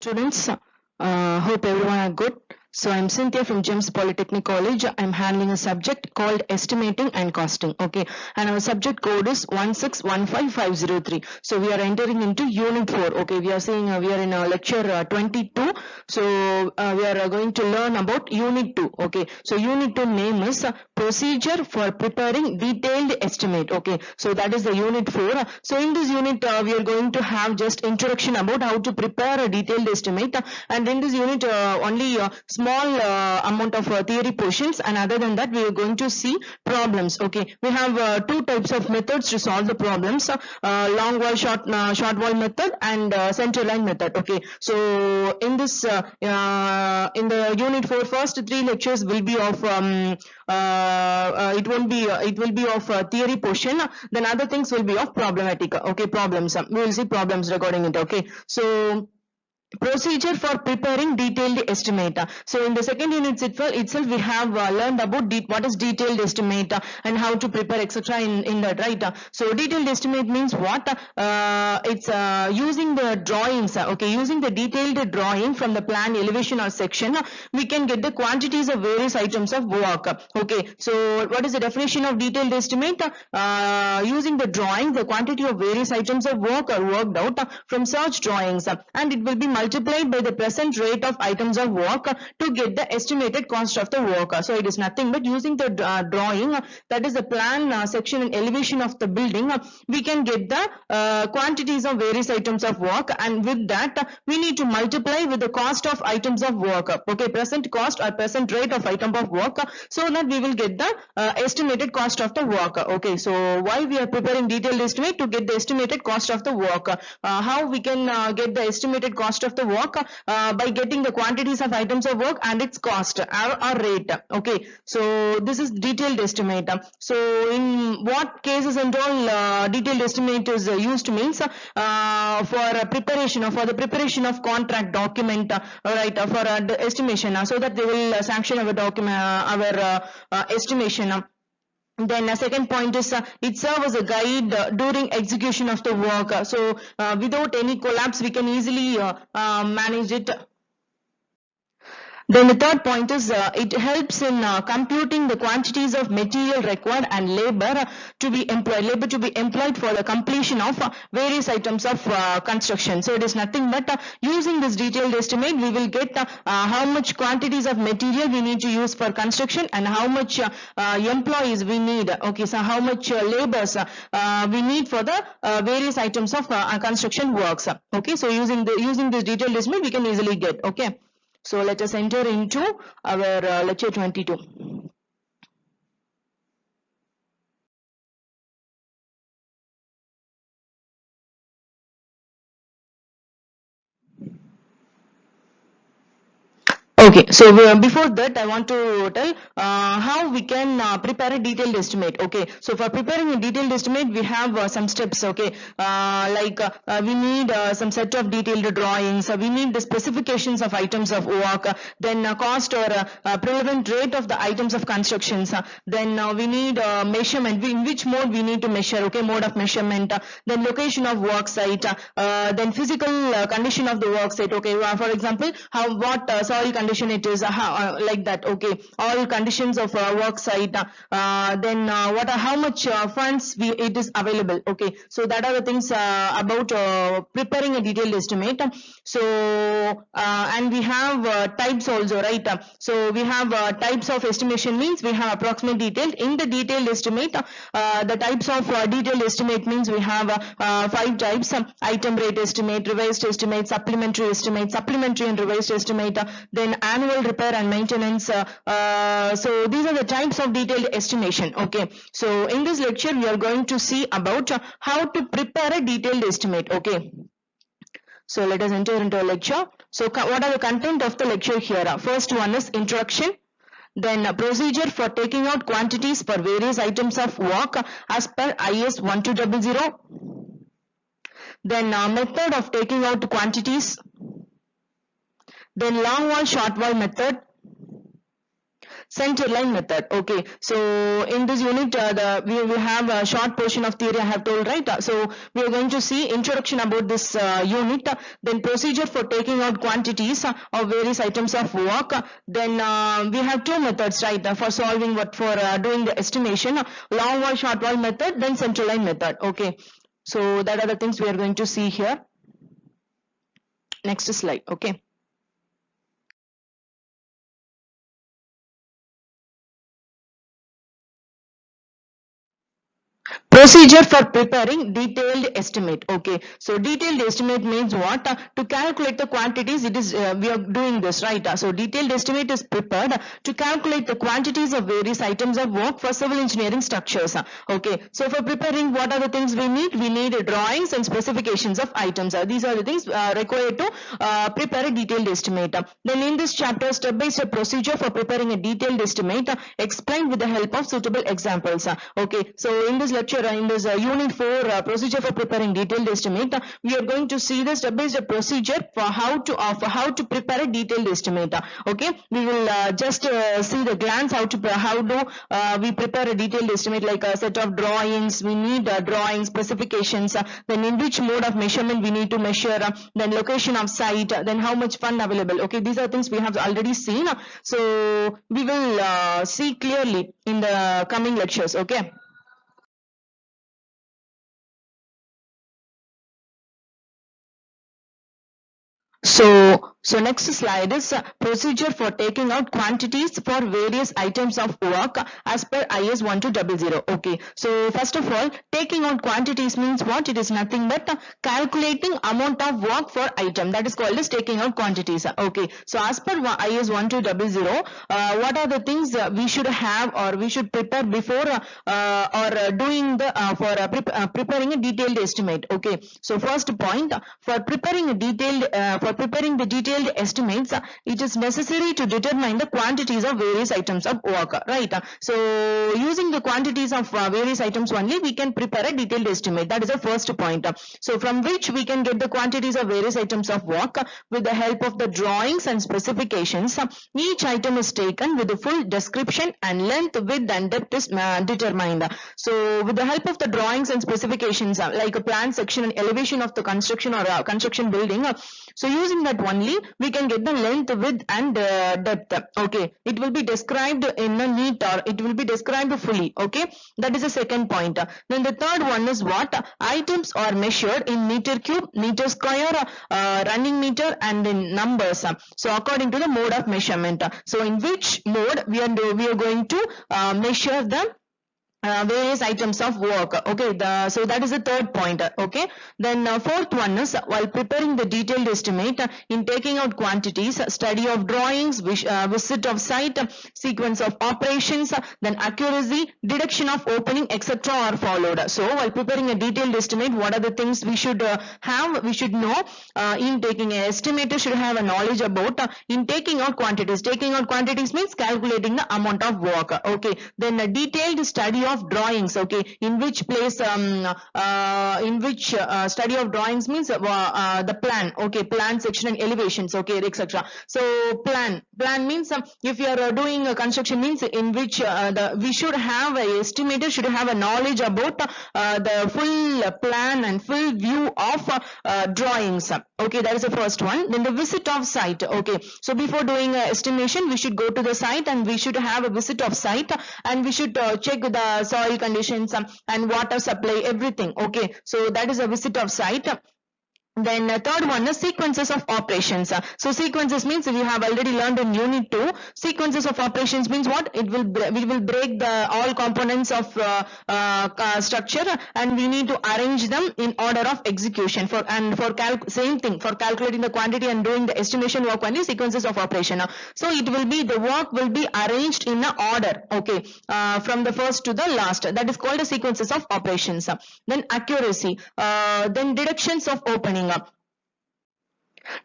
Students, hope everyone are good. So I'm Cynthia from GEMS Polytechnic College. I'm handling a subject called estimating and costing. Okay, and our subject code is 1615503. So we are entering into Unit 4. Okay, we are saying we are in lecture 22. So we are going to learn about Unit 2. Okay, so Unit 2 name is procedure for preparing detailed estimate. Okay, so that is the Unit 4. So in this unit we are going to have just introduction about how to prepare a detailed estimate, and in this unit only small amount of theory portions, and other than that we are going to see problems. Okay, we have two types of methods to solve the problems, long wall short wall method and center line method. Okay, so in this in the unit 4 first 3 lectures will be of it will be of theory portion, then other things will be of problematic. Okay, problems, we will see problems regarding it. Okay, so procedure for preparing detailed estimate. So in the second unit itself we have learned about what is detailed estimate and how to prepare etc. in that, right? So detailed estimate means what? It's using the drawings. Okay, using the detailed drawing from the plan, elevation or section, we can get the quantities of various items of work. Okay, so what is the definition of detailed estimate? Using the drawing, the quantity of various items of work are worked out from such drawings, and it will be multiplied by the present rate of items of work to get the estimated cost of the work. So it is nothing but using the drawing, that is the plan, section and elevation of the building, we can get the quantities of various items of work, and with that we need to multiply with the cost of items of work. Okay, present cost or present rate of item of work, so that we will get the estimated cost of the work. Okay, so why we are preparing detailed estimate? To get the estimated cost of the work. How we can get the estimated cost of the work? By getting the quantities of items of work and its cost or rate. Okay, so this is detailed estimate. So in what cases and all detailed estimate is used means for preparation, for the preparation of contract document, right, for the estimation, so that they will sanction our document, our estimation. Then second point is it serves as a guide during execution of the work. So without any collapse we can easily manage it. Then the third point is it helps in computing the quantities of material required and labor to be employed for the completion of various items of construction. So it is nothing but using this detailed estimate we will get how much quantities of material we need to use for construction and how much employees we need. Okay, so how much labors we need for the various items of construction works. Okay, so using this detailed estimate we can easily get. Okay, so let us enter into our lecture 22. Okay, so before that I want to tell how we can prepare a detailed estimate. Okay, so for preparing a detailed estimate we have some steps. Okay, like we need some set of detailed drawings, we need the specifications of items of work, then cost or prevalent rate of the items of constructions, then we need measurement, in which mode we need to measure. Okay, mode of measurement, then location of work site, then physical condition of the work site. Okay, for example what soil condition it is, like that. Okay, all conditions of work site, then how much funds it is available. Okay, so that are the things about preparing a detailed estimate. So and we have types also, right? So we have types of estimation means we have approximate detail. In the detailed estimate, the types of detailed estimate means we have 5 types: item rate estimate, revised estimate, supplementary estimate, supplementary and revised estimate, then annual repair and maintenance. So these are the types of detailed estimation. Okay, so in this lecture we are going to see about how to prepare a detailed estimate. Okay, so let us enter into a lecture. So what are the content of the lecture here? First one is introduction, then procedure for taking out quantities for various items of work as per IS 1200, then method of taking out quantities, then long wall short wall method, center line method. Okay, so in this unit we have a short portion of theory I have told, right? So we are going to see introduction about this unit, then procedure for taking out quantities of various items of work, then we have two methods, right, for solving what for doing the estimation, long wall short wall method, then central line method. Okay, so that are the things we are going to see here. Next slide. Okay. Procedure for preparing detailed estimate. Okay, so detailed estimate means what? To calculate the quantities, it is we are doing this, right? So detailed estimate is prepared to calculate the quantities of various items of work for civil engineering structures. Okay, so for preparing, what are the things we need? We need drawings and specifications of items. These are the things required to prepare a detailed estimate. Then in this chapter, step by step procedure for preparing a detailed estimate explained with the help of suitable examples. Okay, so in this lecture, in this unit 4, procedure for preparing detailed estimate, we are going to see the step by step procedure for how to prepare a detailed estimate. Okay, we will just see the glance how do we prepare a detailed estimate, like a set of drawings. We need drawing specifications, then in which mode of measurement we need to measure, then location of site, then how much fund available. Okay, these are things we have already seen, so we will see clearly in the coming lectures. Okay. So next slide is procedure for taking out quantities for various items of work as per IS 1200. Okay, so first of all, taking out quantities means what? It is nothing but calculating amount of work for item. That is called as taking out quantities. Okay, so as per IS 1200, what are the things we should have or we should prepare before doing the preparing a detailed estimate. Okay, so first point, for preparing the detailed estimates, it is necessary to determine the quantities of various items of work, right? So using the quantities of various items only, we can prepare a detailed estimate. That is the first point. So from which we can get the quantities of various items of work with the help of the drawings and specifications. Each item is taken with the full description and length, width and depth is determined. So with the help of the drawings and specifications, like a plan, section and elevation of the construction or construction building, so using that only we can get the length, width and depth. Okay, it will be described in a neat, or it will be described fully. Okay, that is the second point. Then the third one is what? Items are measured in meter cube, meter square, running meter and in numbers. So according to the mode of measurement, so in which mode we are going to measure the various items of work. Okay, so that is the third point. Okay, then fourth one is, while preparing the detailed estimate, in taking out quantities, study of drawings, visit of site, sequence of operations, then accuracy, deduction of opening, etc. are followed. So while preparing a detailed estimate, what are the things we should have? We should know, in taking an estimator should have a knowledge about in taking out quantities. Taking out quantities means calculating the amount of work. Okay, then a detailed study of drawings. Okay, in which place study of drawings means the plan. Okay, plan, section and elevations. Okay, etc. So plan means if you are doing a construction, means in which we should have a estimator should have a knowledge about the full plan and full view of drawings. Okay, that is the first one. Then the visit of site. Okay, so before doing estimation, we should go to the site and we should have a visit of site, and we should check the soil conditions and water supply, everything. Okay, so that is a visit of site. Then third one is sequences of operations. So sequences means we have already learned in unit 2. Sequences of operations means what? We will break the all components of structure and we need to arrange them in order of execution. Same thing for calculating the quantity and doing the estimation work only, sequences of operation. So it will be, the work will be arranged in a order. Okay, from the first to the last. That is called the sequences of operations. Then accuracy. Then deductions of opening up.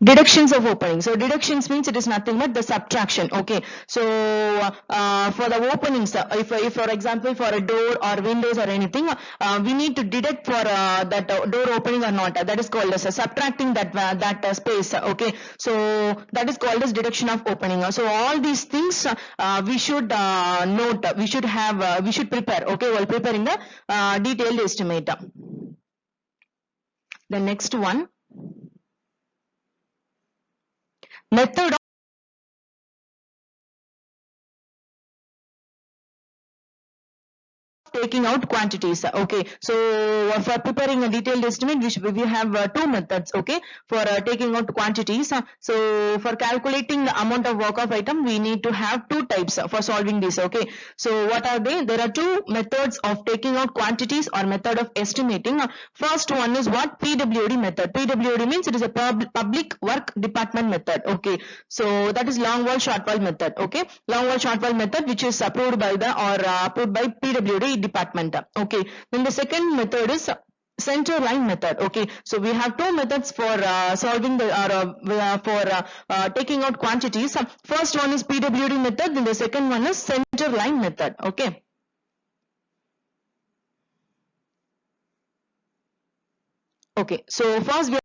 Deductions of opening. So deductions means it is nothing but the subtraction. Okay, so for the openings, if for example for a door or windows or anything, we need to deduct for that door opening or not. That is called as subtracting that space. Okay, so that is called as deduction of opening. So all these things we should note. We should have. We should prepare. Okay, while preparing the detailed estimate. The next one, method taking out quantities. Okay, so for preparing a detailed estimate we have two methods. Okay, for taking out quantities. So for calculating the amount of work of item we need to have two types for solving this. Okay, so what are they? There are two methods of taking out quantities or method of estimating. First one is what? PWD method. PWD means it is a public work department method. Okay, so that is long wall short wall method. Okay, long wall short wall method which is approved by the or approved by PWD department. Okay, then the second method is center line method. Okay, so we have two methods for solving the or for taking out quantities. First one is PWD method, then the second one is center line method. Okay, okay, so first we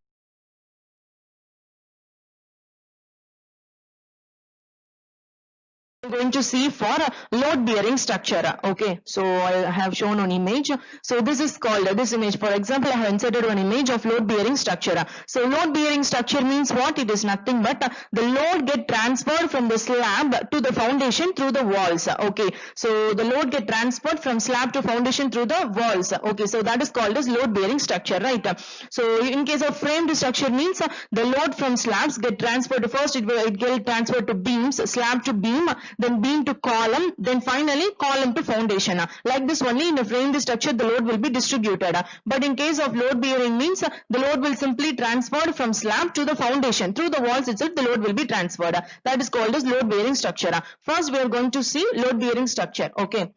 going to see for load bearing structure. Okay, so I have shown an image. So this is called this image. For example, I have inserted one image of load bearing structure. So load bearing structure means what? It is nothing but the load get transferred from the slab to the foundation through the walls. Okay, so the load get transferred from slab to foundation through the walls. Okay, so that is called as load bearing structure, right? So in case of framed structure means the load from slabs get transferred. First it get transferred to beams, slab to beam, then beam to column, then finally column to foundation. Like this only in a framed structure the load will be distributed. But in case of load bearing means the load will simply transferred from slab to the foundation. Through the walls itself the load will be transferred. That is called as load bearing structure. First we are going to see load bearing structure. Okay,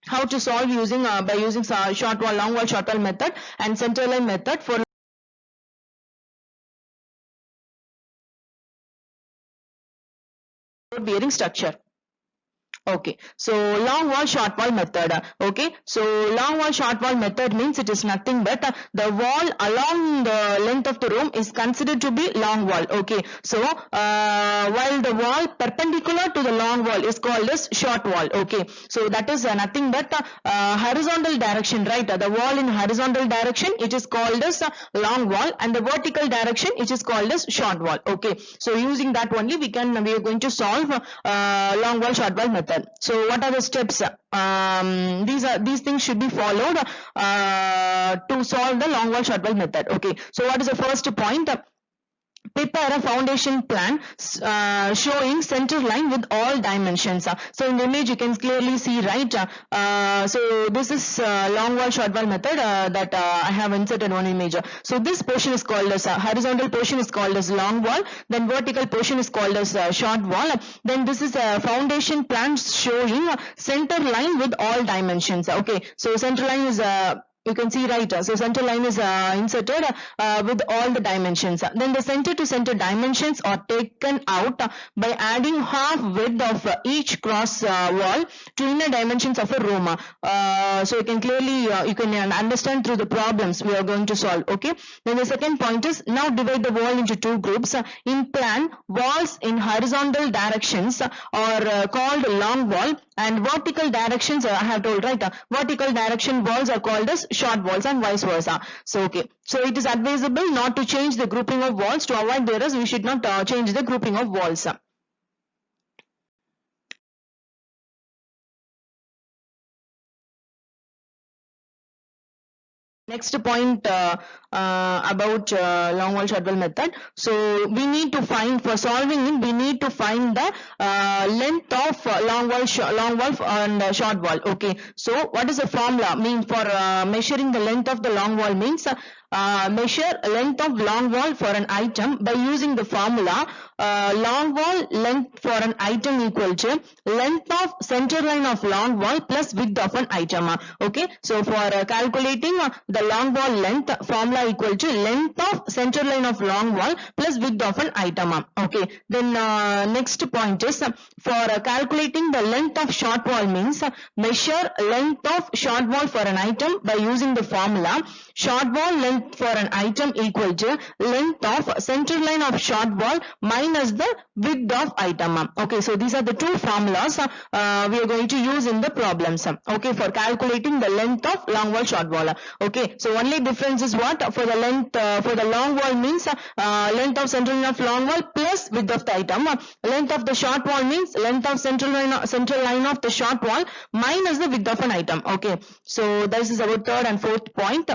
how to solve using by using short wall, long wall, short wall method and center line method for load bearing structure. Okay, so long wall short wall method. Okay, so long wall short wall method means it is nothing but the wall along the length of the room is considered to be long wall. Okay, so while the wall perpendicular to the long wall is called as short wall. Okay, so that is nothing but horizontal direction, right? The wall in horizontal direction it is called as long wall, and the vertical direction it is called as short wall. Okay, so using that only we are going to solve long wall short wall method. So what are the steps? These things should be followed to solve the long wall short wall method. Okay, so what is the first point? Prepare a foundation plan showing center line with all dimensions. So in the image you can clearly see, right? So this is long wall short wall method that I have inserted one image. So this portion is called as horizontal portion is called as long wall, then vertical portion is called as short wall. Then this is a foundation plan showing center line with all dimensions. Okay, so center line is you can see, right? So center line is inserted with all the dimensions. Then the center to center dimensions are taken out by adding half width of each cross wall to inner dimensions of a room. So you can clearly you can understand through the problems we are going to solve. Okay, then the second point is now divide the wall into two groups. In plan, walls in horizontal directions are called long wall, and vertical directions I have told, right? Vertical direction walls are called as short walls and vice versa. So okay, so it is advisable not to change the grouping of walls. To avoid errors we should not change the grouping of walls. Next point about long wall short wall method. So we need to find, for solving it we need to find the length of long wall and short wall. Okay, so what is the formula? Mean for measuring the length of the long wall means measure length of long wall for an item by using the formula long wall length for an item equal to length of center line of long wall plus width of an item. Okay, so for calculating the the long wall length formula equal to length of center line of long wall plus width of an item. Okay, then next point is for calculating the length of short wall means measure length of short wall for an item by using the formula short wall length for an item equal to length of center line of short wall minus the width of item. Okay, so these are the two formulas we are going to use in the problems. Okay, for calculating the length of long wall short wall. Okay, so only difference is what for the length for the long wall means length of center line of long wall plus width of the item. Length of the short wall means length of central line of the short wall minus the width of an item. Okay, so this is our third and fourth point.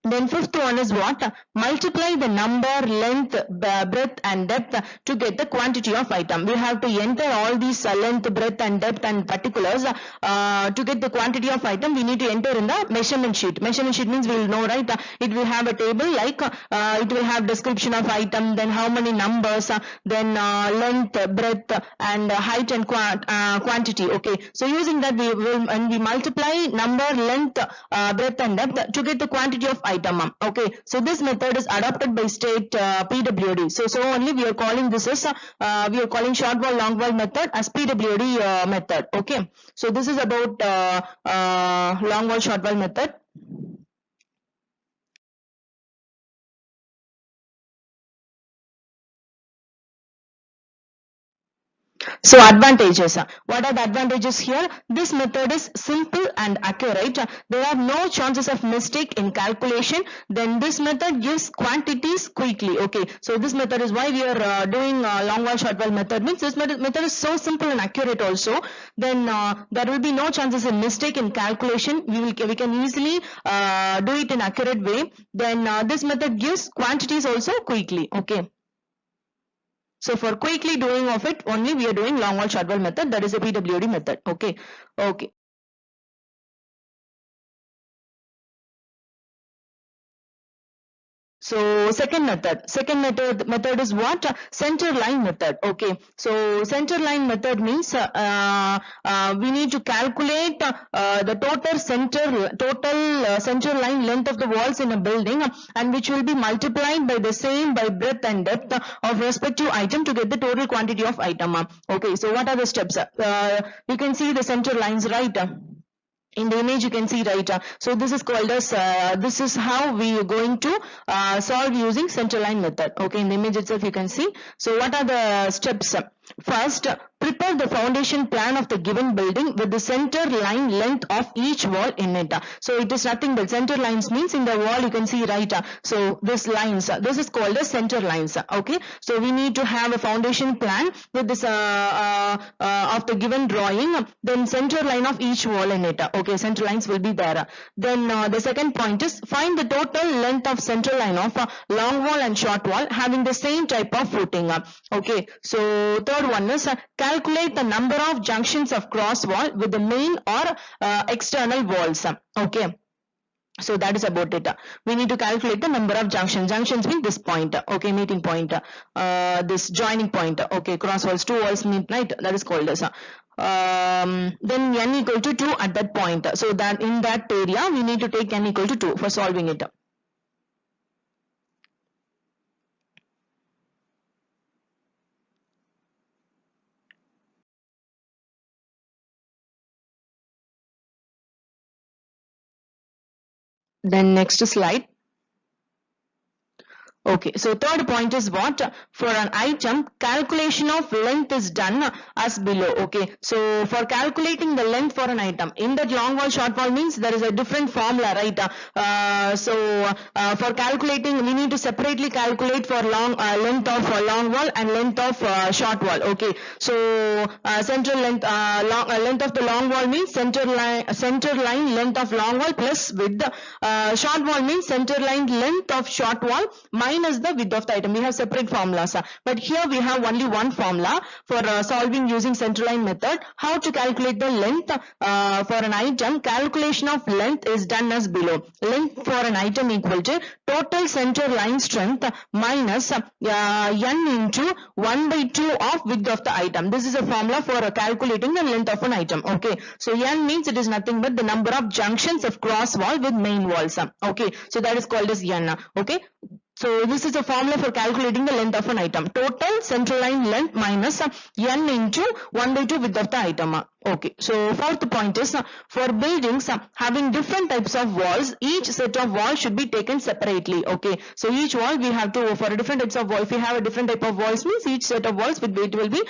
Then fifth one is what? Multiply the number, length, breadth and depth to get the quantity of item. We have to enter all these length, breadth and depth and particulars to get the quantity of item. We need to enter in the measurement sheet. Measurement sheet means we will know, right? It will have a table like it will have description of item, then how many numbers, then length, breadth and height and quantity. Okay, so using that we will and we multiply number, length, breadth and depth to get the quantity of item. Okay, so this method is adopted by state PWD. So only we are calling this as we are calling short wall long wall method as PWD method. Okay, so this is about long wall short wall method. So advantages. What are the advantages here? This method is simple and accurate. There are no chances of mistake in calculation. Then this method gives quantities quickly. Okay, so this method is why we are doing long wall short wall method. Means this method is so simple and accurate also. Then there will be no chances of mistake in calculation. We can easily do it in accurate way. Then this method gives quantities also quickly. Okay. So for quickly doing of it, only we are doing long wall short wall method. That is a PWD method. Okay. Okay. So second method is what? Center line method. Okay, so center line method means we need to calculate the total center line length of the walls in a building, and which will be multiplied by the same by breadth and depth of respective item to get the total quantity of item. Okay, so what are the steps? You can see the center lines, right? In the image you can see, right? So this is called as this is how we are going to solve using center line method. Okay, in the image itself you can see. So what are the steps? First, prepare the foundation plan of the given building with the center line length of each wall in it. So it is nothing but center lines means in the wall you can see, right? So this lines, this is called as center lines. Okay, so we need to have a foundation plan with this of the given drawing, then center line of each wall in it. Okay, center lines will be there. Then the second point is find the total length of center line of long wall and short wall having the same type of footing. Okay, so third one is calculate the number of junctions of cross wall with the main or external walls. Okay, so that is about it. We need to calculate the number of junctions. Junctions mean this point. Okay, meeting point, this joining point. Okay, cross walls, two walls meet, right? That is called as then n equal to 2 at that point. So that in that area we need to take n equal to 2 for solving it. Then next slide. Okay, so third point is what? For an item, calculation of length is done as below. Okay, so for calculating the length for an item, in that long wall short wall means there is a different formula, right? For calculating, we need to separately calculate for length of long wall and length of short wall. Okay, so central length length of the long wall means center line length of long wall plus width. Short wall means center line length of short wall minus minus the width of the item. We have separate formulas, but here we have only one formula for solving using center line method. How to calculate the length for an item? Calculation of length is done as below. Length for an item equal to total center line strength minus n into 1 by 2 of width of the item. This is a formula for calculating the length of an item. Okay, so n means it is nothing but the number of junctions of cross wall with main walls. Okay, so that is called as n. Okay, so this is a formula for calculating the length of an item. Total central line length minus n into 1 by 2 width of the item. Okay, so fourth point is for buildings having different types of walls, each set of walls should be taken separately. Okay, so each wall we have to, for a different types of wall, if we have a different type of walls means each set of walls with weight will be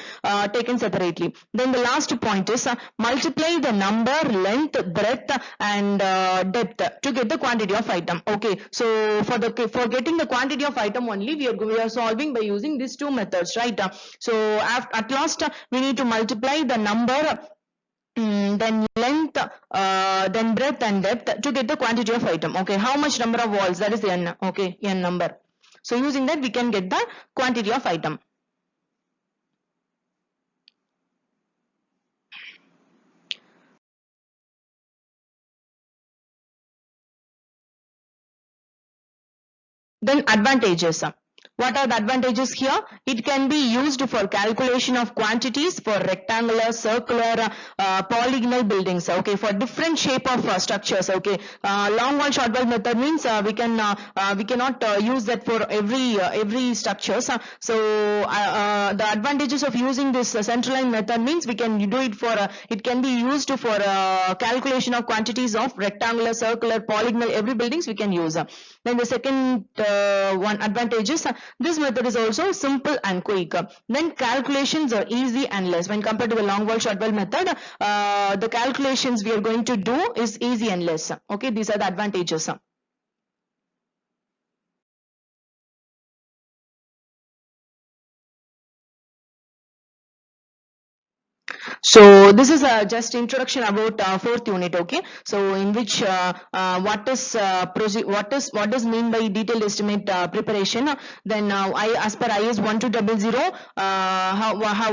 taken separately. Then the last point is multiply the number, length, breadth and depth to get the quantity of item. Okay, so for getting the quantity of item only we are solving by using these two methods, right? So at last we need to multiply the number, then length, then breadth and depth to get the quantity of item. Okay, how much number of walls? That is n. Okay, n number. So using that we can get the quantity of item. Then advantages. What are the advantages here? It can be used for calculation of quantities for rectangular, circular, polygonal buildings. Okay, for different shape of structures. Okay, long wall, short wall method means we cannot use that for every structures. So the advantages of using this central line method means we can do it for it can be used for calculation of quantities of rectangular, circular, polygonal, every buildings we can use. Then the second one advantage is this method is also simple and quick. Then calculations are easy and less. When compared to the long wall, short wall method, the calculations we are going to do is easy and less. Okay, these are the advantages. So this is just introduction about fourth unit. Okay, so in which what does mean by detailed estimate preparation. Then as per IS 1200,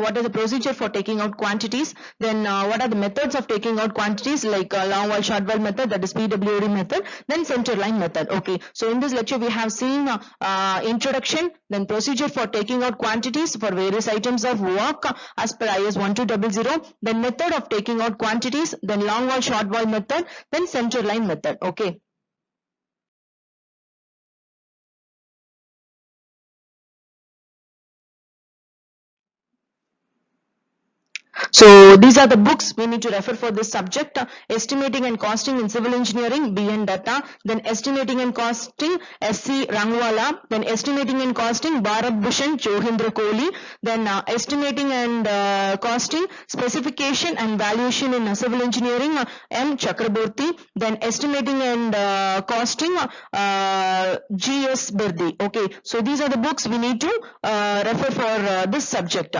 what is the procedure for taking out quantities. Then what are the methods of taking out quantities, like long wall, short wall method, that is PWD method, then center line method. Okay, so in this lecture we have seen introduction, then procedure for taking out quantities for various items of work as per IS 1200, then method of taking out quantities, then long wall, short wall method, then center line method. Okay. So these are the books we need to refer for this subject. Estimating and Costing in Civil Engineering, BN Datta. Then Estimating and Costing, SC Rangwala. Then Estimating and Costing, Bharat Bhushan, Johindra Kohli. Then Estimating and Costing, Specification and Valuation in Civil Engineering, M Chakraborty. Then Estimating and Costing, GS Birdi. Okay, so these are the books we need to refer for this subject.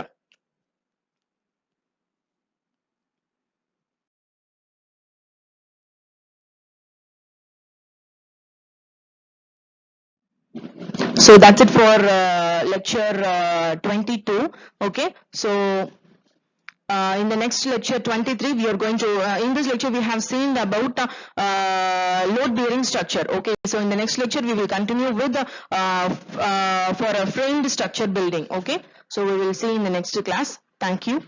So that's it for lecture 22. Okay, so in the next lecture 23 we are going to in this lecture we have seen about load bearing structure. Okay, so in the next lecture we will continue with for a framed structure building. Okay, so we will see in the next class. Thank you.